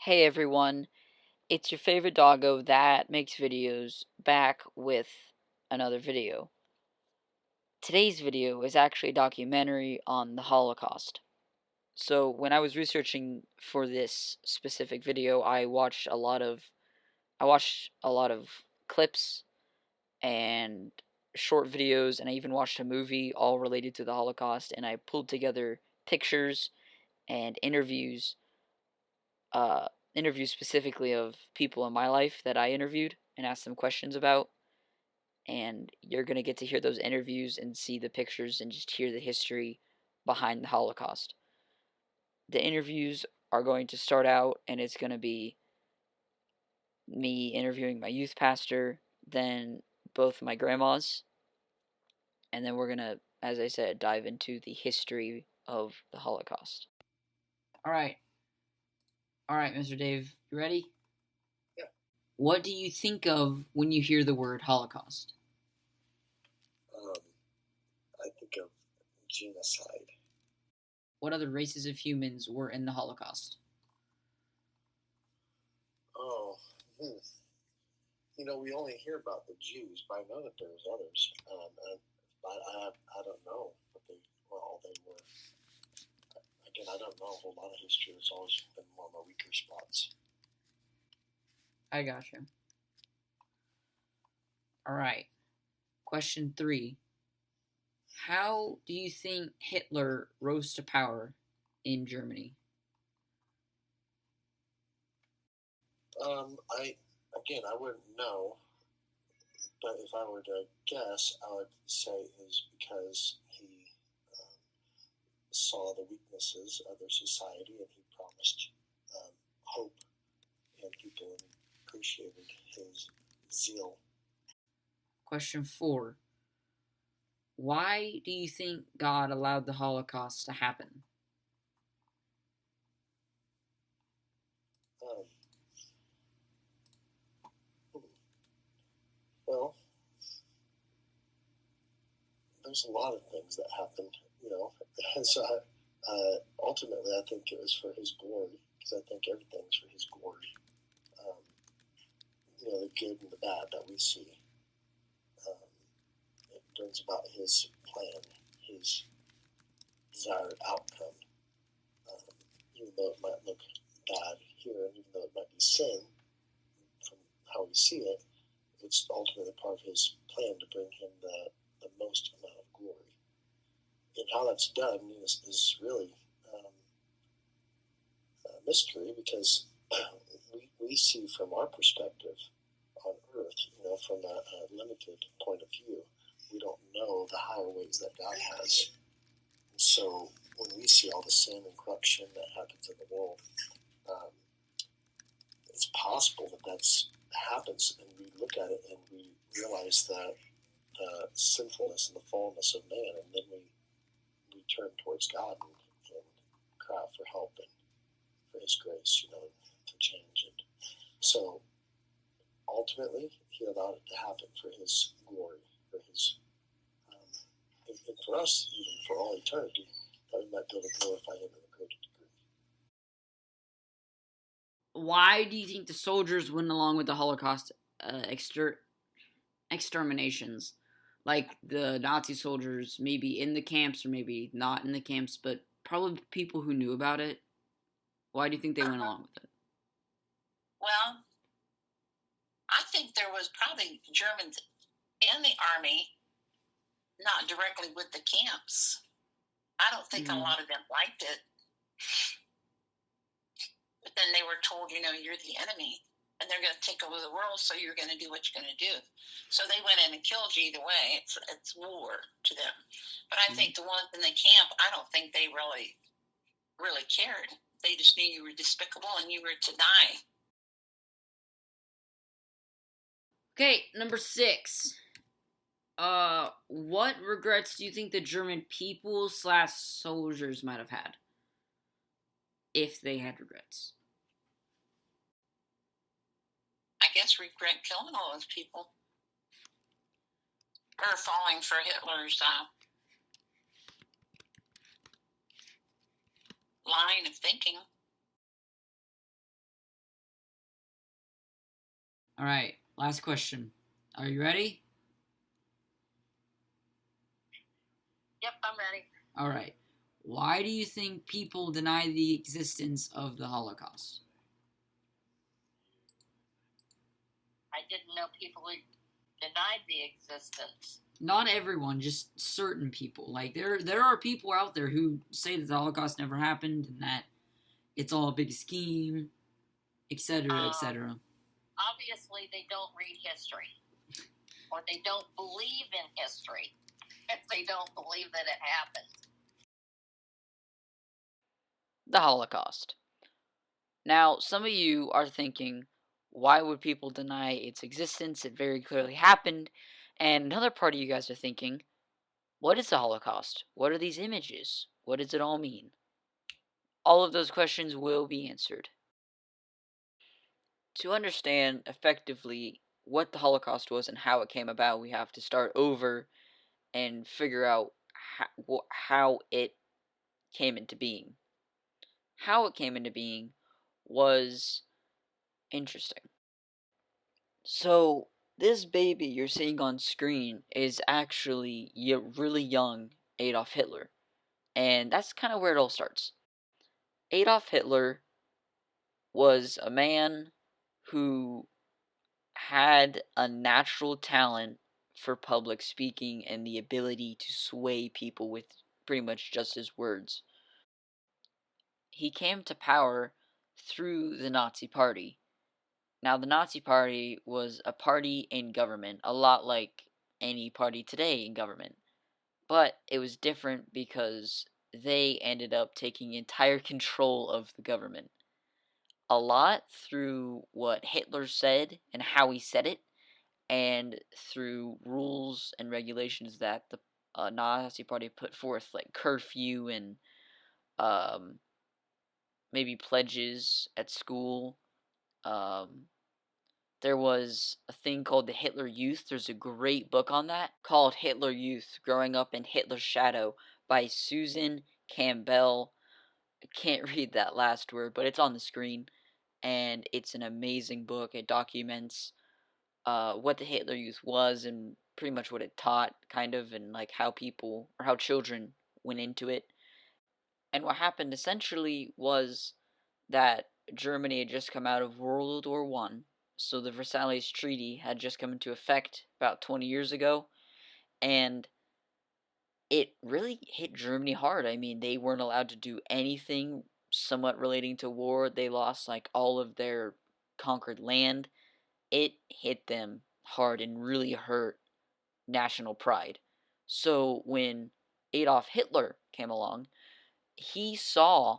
Hey everyone, it's your favorite doggo that makes videos back with another video. Today's video is actually a documentary on the Holocaust. So when I was researching for this specific video, I watched a lot of clips and short videos, and I even watched a movie all related to the Holocaust, and I pulled together pictures and uh, interviews specifically of people in my life that I interviewed and asked them questions about. And you're going to get to hear those interviews and see the pictures and just hear the history behind the Holocaust. The interviews are going to start out, and it's going to be me interviewing my youth pastor, then both my grandmas, and then we're going to, as I said, dive into the history of the Holocaust. All right. All right, Mr. Dave, you ready? Yeah. What do you think of when you hear the word Holocaust? I think of genocide. What other races of humans were in the Holocaust? Oh, we only hear about the Jews, but I know that there's others. I don't know what all they were. Again, I don't know a whole lot of history. It's always been one of my weaker spots. I got you. All right. Question 3. How do you think Hitler rose to power in Germany? I wouldn't know, but if I were to guess, I would say it is because he saw the weaknesses of their society and he promised hope, and people appreciated his zeal. Question 4. Why do you think God allowed the Holocaust to happen? Well, there's a lot of things that happened, and so ultimately I think it was for his glory, because I think everything's for his glory. The good and the bad that we see. It brings about his plan, his desired outcome. Even though it might look bad here, and even though it might be sin from how we see it, it's ultimately part of his plan to bring him the most amount of glory. And how that's done is really a mystery, because we see from our perspective on earth, from a limited point of view, we don't know the higher ways that God has. And so when we see all the sin and corruption that happens in the world, it's possible that happens, and we look at it and we realize that the sinfulness and the fallenness of man, and then we turn towards God and cry out for help and for his grace, to change it. So ultimately, he allowed it to happen for his glory, for his, and for us, even for all eternity, that we might be able to glorify him in a greater degree. Why do you think the soldiers went along with the Holocaust exterminations? Like the Nazi soldiers, maybe in the camps or maybe not in the camps, but probably people who knew about it. Why do you think they went along with it? Well, I think there was probably Germans in the army, not directly with the camps. I don't think a lot of them liked it. But then they were told, you're the enemy, and they're going to take over the world, so you're going to do what you're going to do. So they went in and killed you either way. It's war to them. But I think the ones in the camp, I don't think they really cared. They just knew you were despicable and you were to die. Okay, number 6. What regrets do you think the German people / soldiers might have had? If they had regrets. I guess regret killing all those people. Or falling for Hitler's line of thinking. All right, last question. Are you ready? Yep, I'm ready. All right. Why do you think people deny the existence of the Holocaust? I didn't know people denied the existence. Not everyone, just certain people. Like there are people out there who say that the Holocaust never happened and that it's all a big scheme, etc., etc. Obviously, they don't read history, or they don't believe in history if they don't believe that it happened. The Holocaust. Now, some of you are thinking, why would people deny its existence? It very clearly happened. And another part of you guys are thinking, what is the Holocaust? What are these images? What does it all mean? All of those questions will be answered. To understand effectively what the Holocaust was and how it came about, we have to start over and figure out how it came into being. How it came into being was interesting. So, this baby you're seeing on screen is actually really young Adolf Hitler. And that's kind of where it all starts. Adolf Hitler was a man who had a natural talent for public speaking and the ability to sway people with pretty much just his words. He came to power through the Nazi Party. Now, the Nazi Party was a party in government, a lot like any party today in government. But it was different because they ended up taking entire control of the government. A lot through what Hitler said and how he said it, and through rules and regulations that the Nazi Party put forth, like curfew and um, maybe pledges at school. Um, there was a thing called the Hitler Youth. There's a great book on that called Hitler Youth Growing Up in Hitler's Shadow by Susan Campbell. I can't read that last word, but it's on the screen, and it's an amazing book. It documents what the Hitler Youth was and pretty much what it taught, kind of, and like how people or how children went into it. And what happened essentially was that Germany had just come out of World War One, so the Versailles Treaty had just come into effect about 20 years ago, and it really hit Germany hard. I mean, they weren't allowed to do anything somewhat relating to war. They lost like all of their conquered land. It hit them hard and really hurt national pride. So when Adolf Hitler came along, he saw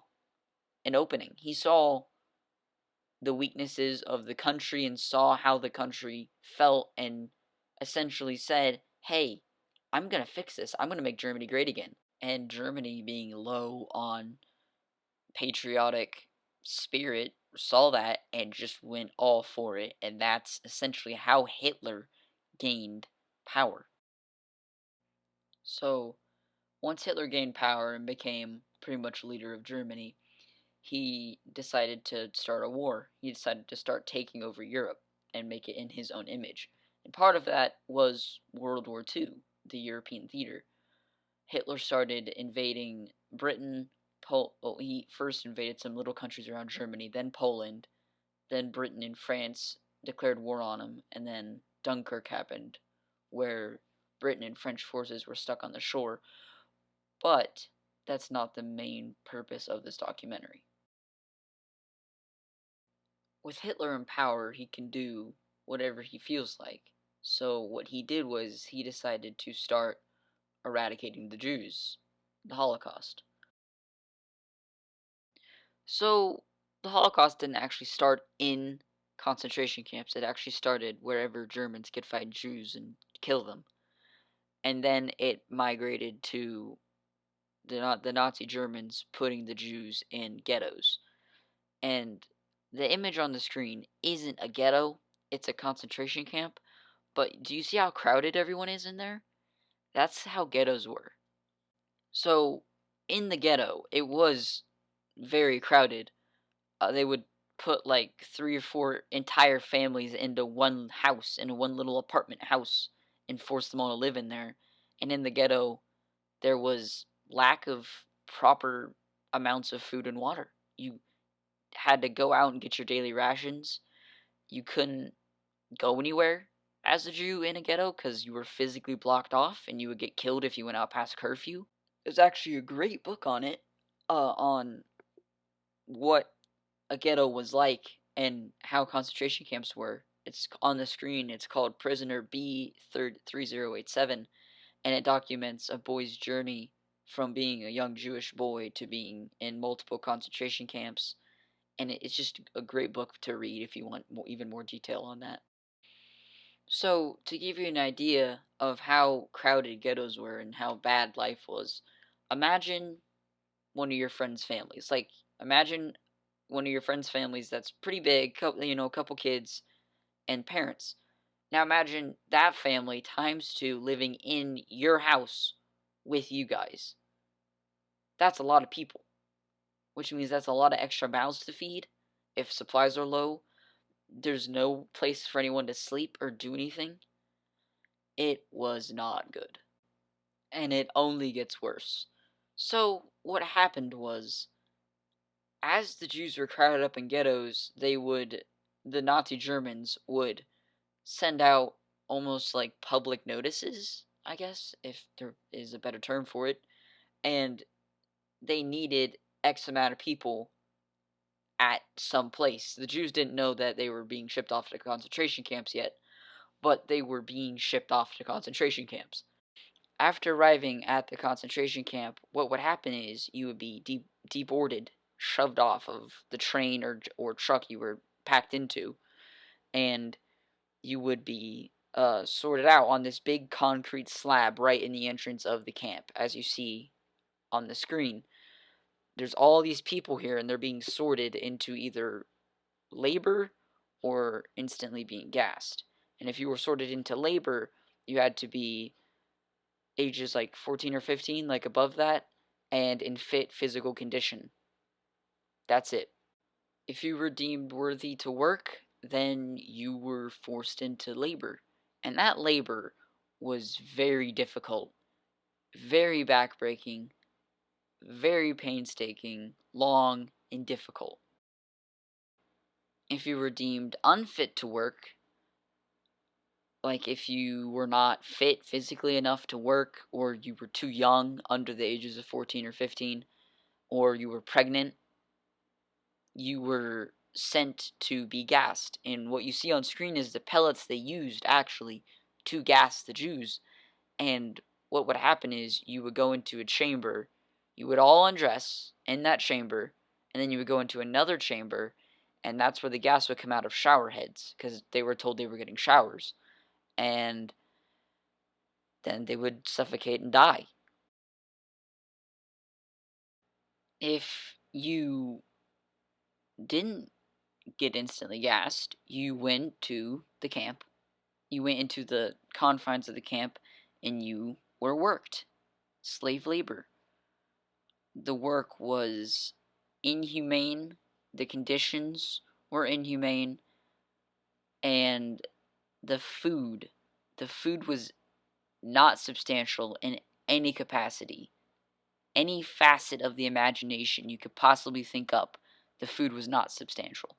an opening. He saw the weaknesses of the country and saw how the country felt and essentially said, hey, I'm going to fix this. I'm going to make Germany great again. And Germany, being low on patriotic spirit, saw that and just went all for it. And that's essentially how Hitler gained power. So, once Hitler gained power and became pretty much leader of Germany, he decided to start a war. He decided to start taking over Europe and make it in his own image. And part of that was World War II, the European theater. Hitler started invading Britain. He first invaded some little countries around Germany, then Poland, then Britain and France declared war on him, and then Dunkirk happened, where Britain and French forces were stuck on the shore. But that's not the main purpose of this documentary. With Hitler in power, he can do whatever he feels like. So what he did was he decided to start eradicating the Jews, the Holocaust. So the Holocaust didn't actually start in concentration camps. It actually started wherever Germans could find Jews and kill them. And then it migrated to the Nazi Germans putting the Jews in ghettos. And the image on the screen isn't a ghetto, it's a concentration camp. But do you see how crowded everyone is in there? That's how ghettos were. So, in the ghetto, it was very crowded. They would put like 3 or 4 entire families into one house, into one little apartment house, and force them all to live in there. And in the ghetto, there was lack of proper amounts of food and water. You had to go out and get your daily rations. You couldn't go anywhere as a Jew in a ghetto because you were physically blocked off and you would get killed if you went out past curfew. There's actually a great book on it, on what a ghetto was like and how concentration camps were. It's on the screen. It's called Prisoner B 3087, and it documents a boy's journey from being a young Jewish boy to being in multiple concentration camps. And it's just a great book to read if you want even more detail on that. So, to give you an idea of how crowded ghettos were and how bad life was, imagine one of your friends' families. Like, imagine one of your friends' families that's pretty big, a couple kids and parents. Now imagine that family times 2 living in your house with you guys. That's a lot of people, which means that's a lot of extra mouths to feed. If supplies are low, there's no place for anyone to sleep or do anything. It was not good. And it only gets worse. So, what happened was, as the Jews were crowded up in ghettos, the Nazi Germans would send out almost like public notices, I guess, if there is a better term for it, and they needed X amount of people at some place. The Jews didn't know that they were being shipped off to concentration camps yet, but they were being shipped off to concentration camps. After arriving at the concentration camp, what would happen is you would be deboarded, shoved off of the train or truck you were packed into, and you would be sorted out on this big concrete slab right in the entrance of the camp, as you see on the screen. There's all these people here, and they're being sorted into either labor or instantly being gassed. And if you were sorted into labor, you had to be ages like 14 or 15, like above that, and in fit physical condition. That's it. If you were deemed worthy to work, then you were forced into labor. And that labor was very difficult, very backbreaking, very painstaking, long, and difficult. If you were deemed unfit to work, like if you were not fit physically enough to work, or you were too young, under the ages of 14 or 15, or you were pregnant, you were sent to be gassed. And what you see on screen is the pellets they used actually to gas the Jews. And what would happen is you would go into a chamber, you would all undress in that chamber, and then you would go into another chamber, and that's where the gas would come out of shower heads because they were told they were getting showers. And then they would suffocate and die. If you didn't get instantly gassed, you went to the camp, you went into the confines of the camp, and you were worked. Slave labor. The work was inhumane, the conditions were inhumane, and the food, the food was not substantial in any capacity. Any facet of the imagination you could possibly think up, the food was not substantial.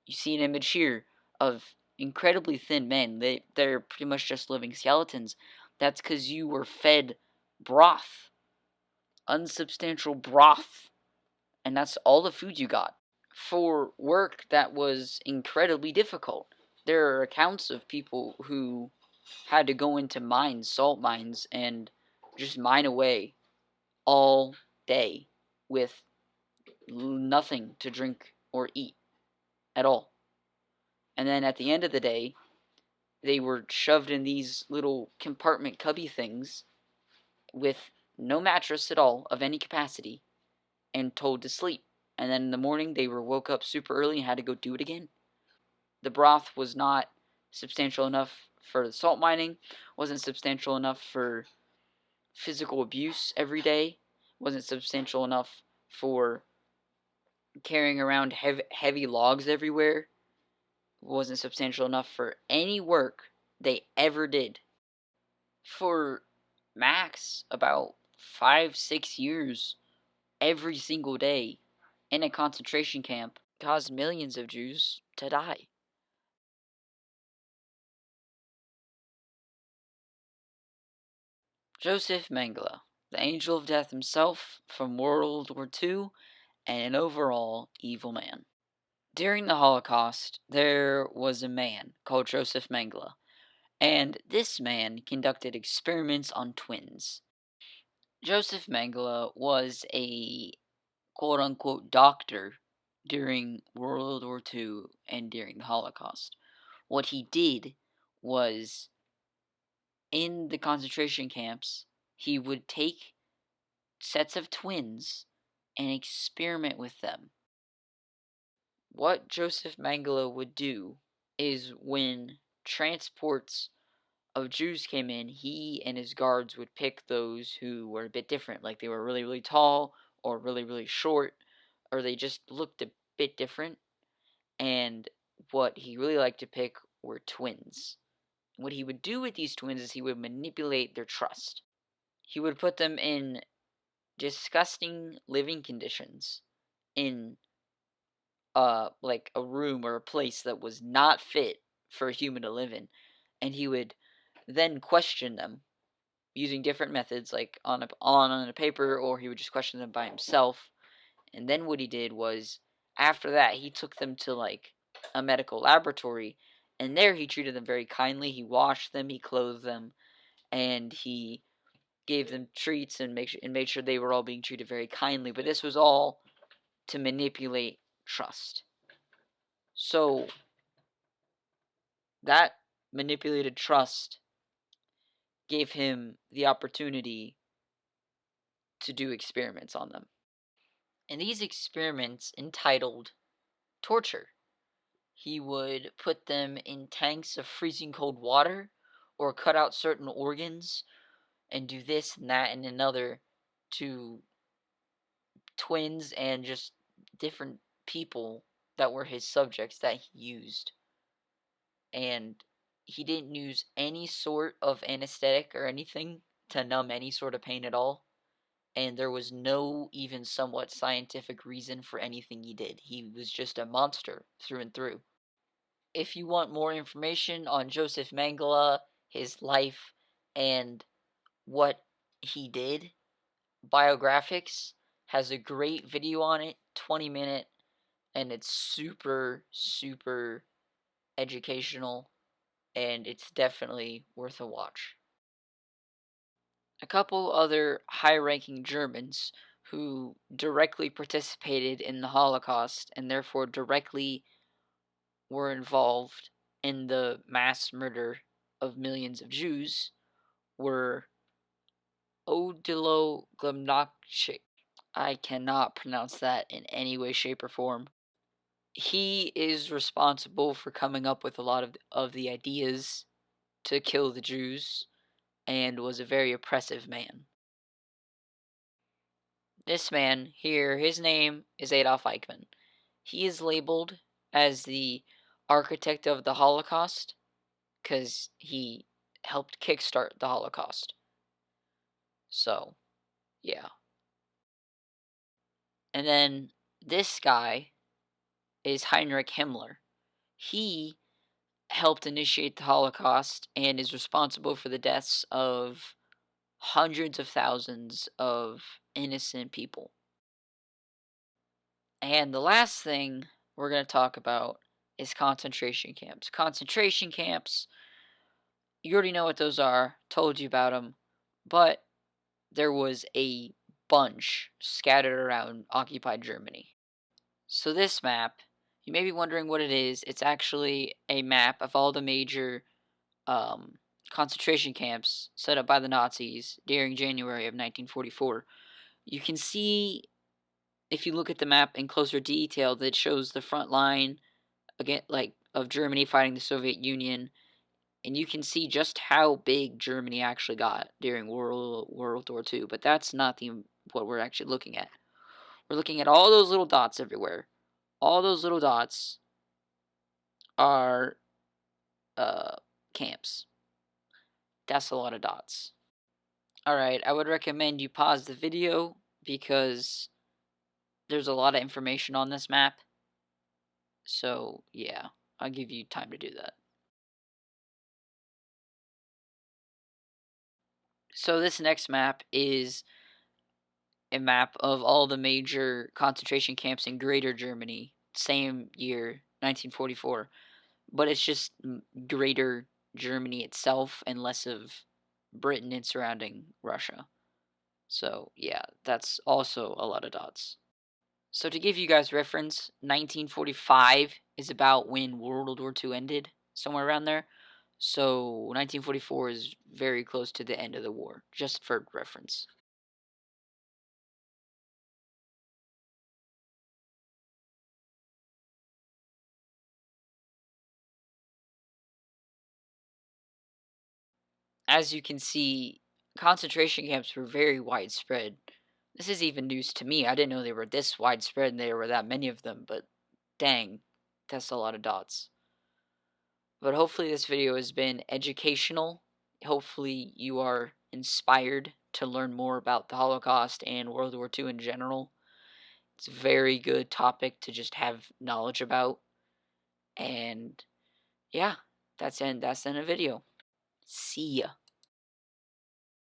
You see an image here of incredibly thin men. They're pretty much just living skeletons. That's because you were fed broth, unsubstantial broth, and that's all the food you got for work that was incredibly difficult. There are accounts of people who had to go into mines, salt mines, and just mine away all day with nothing to drink or eat at all. And then at the end of the day, they were shoved in these little compartment cubby things with no mattress at all of any capacity and told to sleep. And then in the morning, they were woke up super early and had to go do it again. The broth was not substantial enough for the salt mining, wasn't substantial enough for physical abuse every day, wasn't substantial enough for carrying around heavy logs everywhere wasn't substantial enough for any work they ever did. For max about 5-6 years, every single day in a concentration camp caused millions of Jews to die. Joseph Mengele, the angel of death himself from World War II, and an overall evil man. During the Holocaust, there was a man called Joseph Mengele, and this man conducted experiments on twins. Joseph Mengele was a quote-unquote doctor during World War II and during the Holocaust. What he did was, in the concentration camps, he would take sets of twins and experiment with them. What Joseph Mengele would do is, when transports of Jews came in, he and his guards would pick those who were a bit different, like they were really, really tall or really, really short, or they just looked a bit different. And what he really liked to pick were twins. What he would do with these twins is he would manipulate their trust. He would put them in disgusting living conditions in like a room or a place that was not fit for a human to live in, and he would then question them using different methods, like on a paper, or he would just question them by himself. And then what he did was, after that, he took them to like a medical laboratory, and there he treated them very kindly. He washed them, he clothed them, and he gave them treats and made sure they were all being treated very kindly. But this was all to manipulate trust. So that manipulated trust gave him the opportunity to do experiments on them. And these experiments entitled torture. He would put them in tanks of freezing cold water, or cut out certain organs and do this and that and another to twins and just different people that were his subjects that he used. And he didn't use any sort of anesthetic or anything to numb any sort of pain at all. And there was no even somewhat scientific reason for anything he did. He was just a monster through and through. If you want more information on Joseph Mengele, his life, and what he did, Biographics has a great video on it, 20-minute, and it's super, super educational, and it's definitely worth a watch. A couple other high-ranking Germans who directly participated in the Holocaust and therefore directly were involved in the mass murder of millions of Jews were Odilo Glemnochik. I cannot pronounce that in any way, shape, or form. He is responsible for coming up with a lot of the ideas to kill the Jews and was a very oppressive man. This man here, his name is Adolf Eichmann. He is labeled as the architect of the Holocaust because he helped kickstart the Holocaust. So, yeah. And then this guy is Heinrich Himmler. He helped initiate the Holocaust and is responsible for the deaths of hundreds of thousands of innocent people. And the last thing we're going to talk about is concentration camps. Concentration camps, you already know what those are, told you about them, but there was a bunch scattered around occupied Germany. So this map, you may be wondering what it is. It's actually a map of all the major concentration camps set up by the Nazis during January of 1944. You can see, if you look at the map in closer detail, that it shows the front line again, like of Germany fighting the Soviet Union, and you can see just how big Germany actually got during World War II. But that's not what we're actually looking at. We're looking at all those little dots everywhere. All those little dots are camps. That's a lot of dots. Alright, I would recommend you pause the video because there's a lot of information on this map. So, yeah, I'll give you time to do that. So this next map is a map of all the major concentration camps in Greater Germany, same year, 1944. But it's just Greater Germany itself and less of Britain and surrounding Russia. So, yeah, that's also a lot of dots. So to give you guys reference, 1945 is about when World War II ended, somewhere around there. So 1944 is very close to the end of the war, just for reference. As you can see, concentration camps were very widespread. This is even news to me. I didn't know they were this widespread and there were that many of them, but dang, that's a lot of dots. But hopefully this video has been educational. Hopefully you are inspired to learn more about the Holocaust and World War II in general. It's a very good topic to just have knowledge about. And yeah, that's the end of the video. See ya.